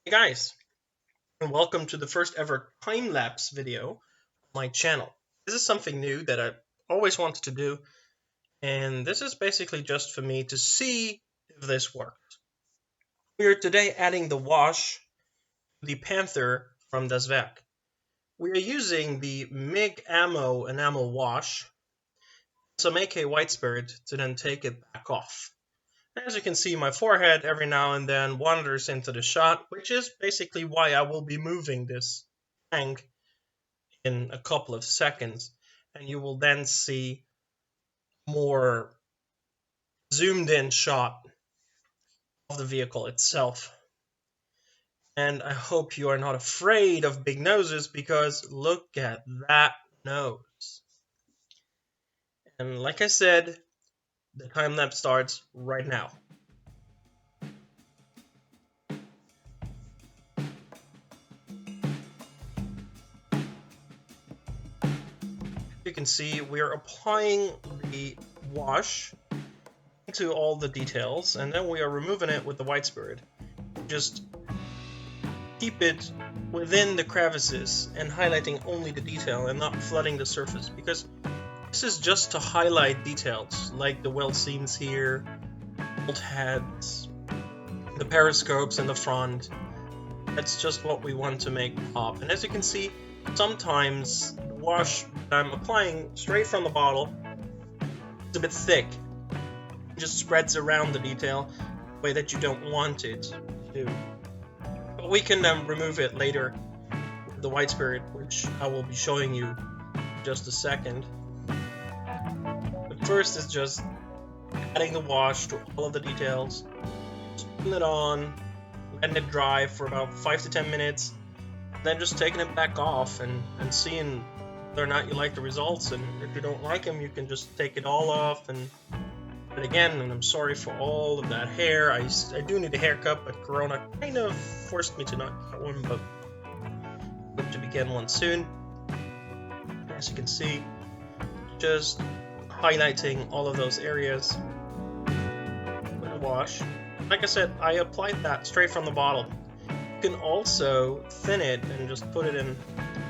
Hey guys, and welcome to the first ever time-lapse video on my channel. This is something new that I always wanted to do, and this is basically just for me to see if this works. We are today adding the wash to the Panther from das Werk. We are using the MIG ammo enamel wash, some AK white spirit to then take it back off. As you can see, my forehead every now and then wanders into the shot, which is basically why I will be moving this tank in a couple of seconds, and you will then see more zoomed in shot of the vehicle itself. And I hope you are not afraid of big noses, because look at that nose. And like I said, the time lapse starts right now. You can see we are applying the wash into all the details, and then we are removing it with the white spirit. Just keep it within the crevices and highlighting only the detail and not flooding the surface, because this is just to highlight details like the weld seams here, bolt heads, the periscopes in the front. That's just what we want to make pop. And as you can see, sometimes the wash that I'm applying straight from the bottle is a bit thick. It just spreads around the detail the way that you don't want it to. But we can remove it later with the white spirit, which I will be showing you in just a second. But first is just adding the wash to all of the details, just putting it on, letting it dry for about 5 to 10 minutes, then just taking it back off and seeing whether or not you like the results. And if you don't like them, you can just take it all off and but again. And I'm sorry for all of that hair. I do need a haircut, but Corona kind of forced me to not get one, but hope to begin one soon. As you can see, just highlighting all of those areas with a wash. Like I said, I applied that straight from the bottle. You can also thin it and just put it in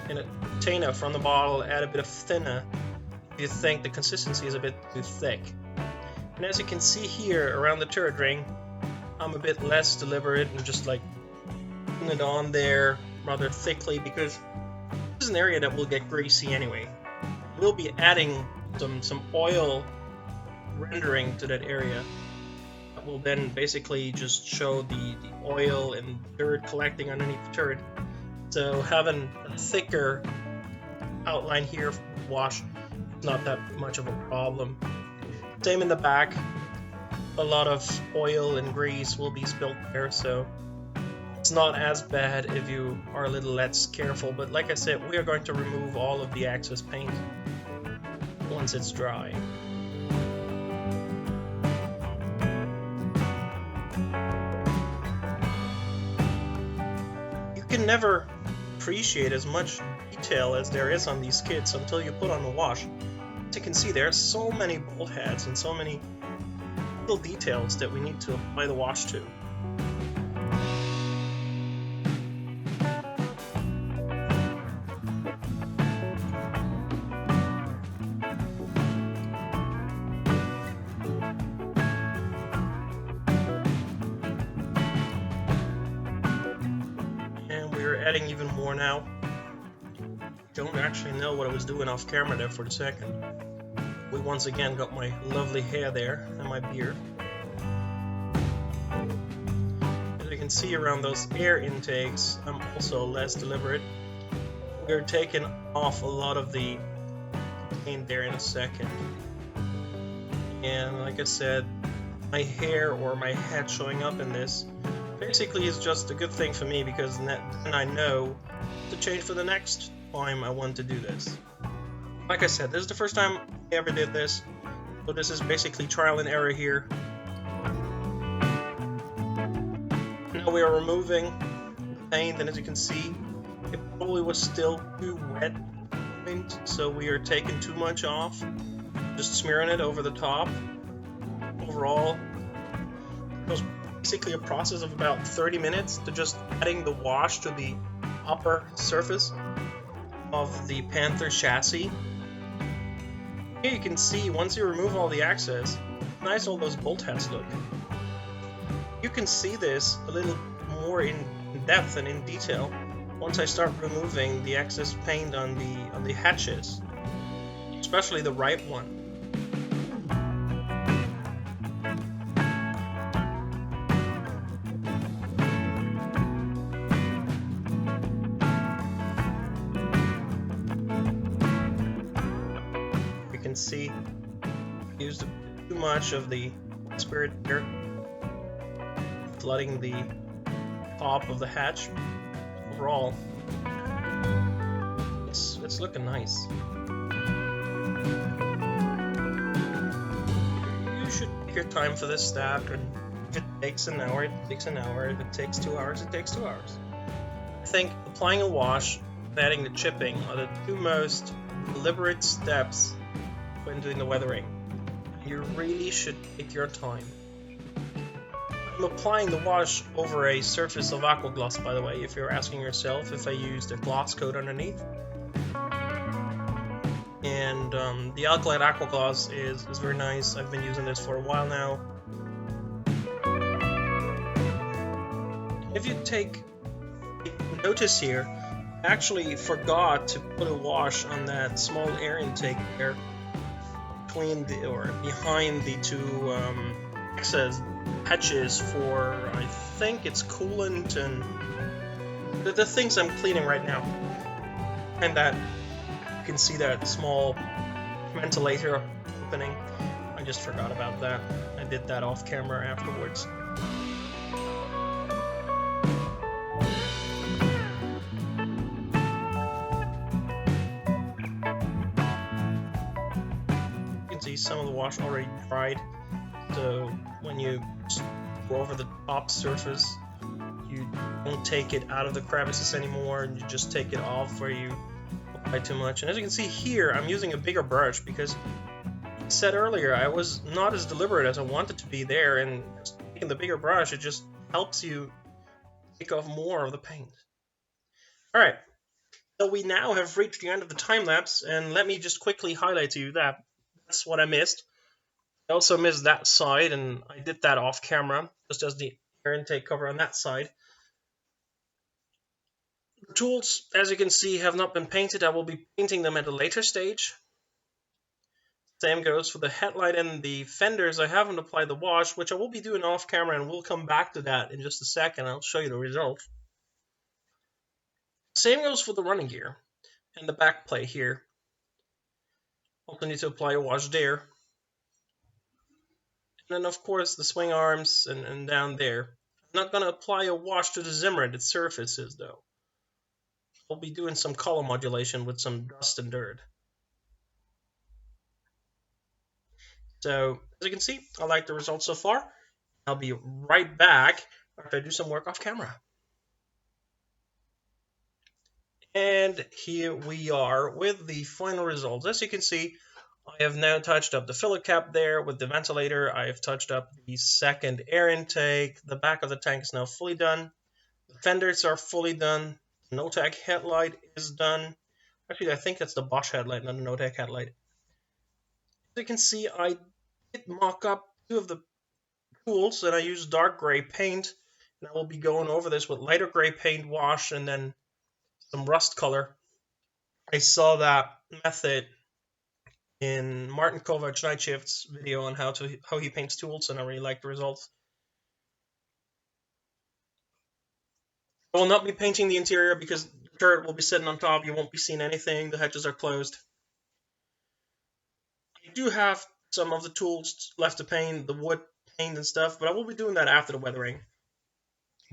a container from the bottle, add a bit of thinner if you think the consistency is a bit too thick. And as you can see here around the turret ring, I'm a bit less deliberate and just like putting it on there rather thickly, because this is an area that will get greasy anyway. We'll be adding some oil rendering to that area that will then basically just show the oil and dirt collecting underneath the turret. So having a thicker outline here for the wash is not that much of a problem. Same in the back. A lot of oil and grease will be spilled there, so it's not as bad if you are a little less careful. But like I said, we are going to remove all of the excess paint once it's dry. You can never appreciate as much detail as there is on these kits until you put on the wash. As you can see, there are so many bolt heads and so many little details that we need to apply the wash to. And we're adding even more now. Don't actually know what I was doing off camera there for a second. We once again got my lovely hair there and my beard. As you can see around those air intakes, I'm also less deliberate. We're taking off a lot of the paint there in a second. And like I said, my hair or my head showing up in this basically is just a good thing for me, because then I know to change for the next time I want to do this. Like I said, this is the first time I ever did this, so this is basically trial and error here. Now we are removing the paint, and as you can see, it probably was still too wet paint, so we are taking too much off, just smearing it over the top. Overall, those basically a process of about 30 minutes to just adding the wash to the upper surface of the Panther chassis. Here you can see, once you remove all the excess, how nice all those bolt heads look. You can see this a little more in depth and in detail once I start removing the excess paint on the hatches, especially the right one. You can see I used too much of the spirit here, flooding the top of the hatch. Overall, it's looking nice. You should take your time for this step, and if it takes an hour, it takes an hour. If it takes 2 hours, it takes 2 hours. I think applying a wash and adding the chipping are the two most deliberate steps when doing the weathering. You really should take your time. I'm applying the wash over a surface of aqua gloss, by the way, if you're asking yourself if I used a gloss coat underneath. And the Alkalite aqua gloss is very nice. I've been using this for a while now. If you take notice here, I actually forgot to put a wash on that small air intake there between behind the two excess hatches for, I think it's coolant and the things I'm cleaning right now. And that you can see that small ventilator opening. I just forgot about that. I did that off camera afterwards. You can see some of the wash already dried. So when you go over the top surface, you don't take it out of the crevices anymore, and you just take it off where you apply too much. And as you can see here, I'm using a bigger brush because I said earlier I was not as deliberate as I wanted to be there, and just taking the bigger brush, it just helps you take off more of the paint. Alright, so we now have reached the end of the time lapse, and let me just quickly highlight to you that that's what I missed. I also missed that side, and I did that off camera, just as the air intake cover on that side. The tools, as you can see, have not been painted. I will be painting them at a later stage. Same goes for the headlight and the fenders. I haven't applied the wash, which I will be doing off camera, and we'll come back to that in just a second. I'll show you the result. Same goes for the running gear and the back plate here. Also need to apply a wash there. And then, of course, the swing arms and down there. I'm not going to apply a wash to the zimmered surfaces, though. I'll be doing some color modulation with some dust and dirt. So, as you can see, I like the results so far. I'll be right back after I do some work off camera. And here we are with the final results. As you can see, I have now touched up the filler cap there with the ventilator. I have touched up the second air intake. The back of the tank is now fully done. The fenders are fully done. The no-tag headlight is done. Actually, I think that's the Bosch headlight, not the no-tag headlight. As you can see, I did mock up two of the tools, and I used dark gray paint. And I will be going over this with lighter gray paint wash and then some rust color. I saw that method in Martin Kovac Night Shift's video on how he paints tools, and I really like the results. I will not be painting the interior because the turret will be sitting on top. You won't be seeing anything. The hatches are closed. I do have some of the tools left to paint, the wood paint and stuff, but I will be doing that after the weathering.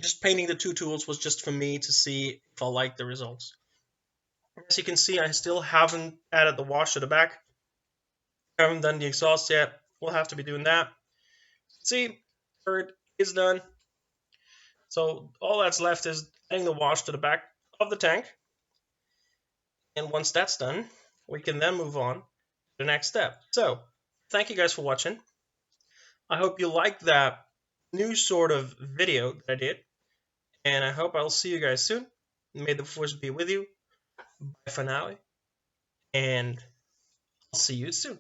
Just painting the two tools was just for me to see if I like the results. As you can see, I still haven't added the wash to the back. I haven't done the exhaust yet. We'll have to be doing that. See, turret is done. So all that's left is adding the wash to the back of the tank. And once that's done, we can then move on to the next step. So, thank you guys for watching. I hope you liked that new sort of video that I did, and I hope I'll see you guys soon. May the force be with you. Bye for now, and I'll see you soon.